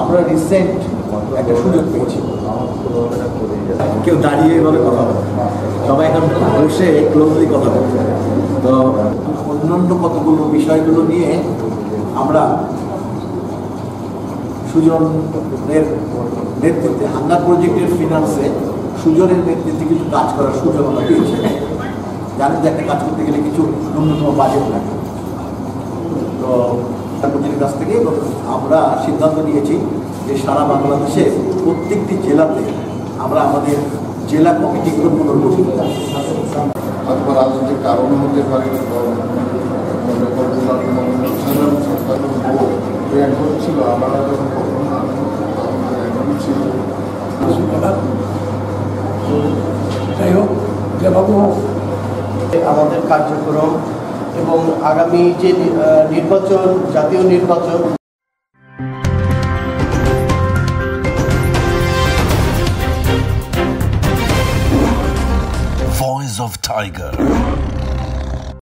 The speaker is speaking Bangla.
আমরা রিসেন্ট একটা সুযোগ পেয়েছি, কেউ দাঁড়িয়ে এভাবে কথা বলে, সবাই এখন বসে ক্লোজলি কথা বলছে। তো অন্যান্য কতগুলো বিষয়গুলো নিয়ে আমরা সুজনের নেতৃত্বে, হাঙ্গার প্রজেক্টের ফিনান্সে সুজনের নেতৃত্বে কিছু কাজ করার সুযোগ আমরা পেয়েছি। জানেন যে একটা কাজ করতে গেলে কিছু ন্যূনতম বাজেট লাগে। তো প্রজেক্টের কাছ থেকে আমরা সিদ্ধান্ত নিয়েছি যে সারা বাংলাদেশে প্রত্যেকটি জেলাতে আমরা আমাদের জেলা কমিটিগুলো পুনর্গঠিত করব। অথবা রাজনৈতিক কারণ হতে পারে, ছিল আমরা যাই হোক, যেভাবে আমাদের কার্যক্রম এবং আগামী যে নির্বাচন, জাতীয় নির্বাচন, Voice of Tiger.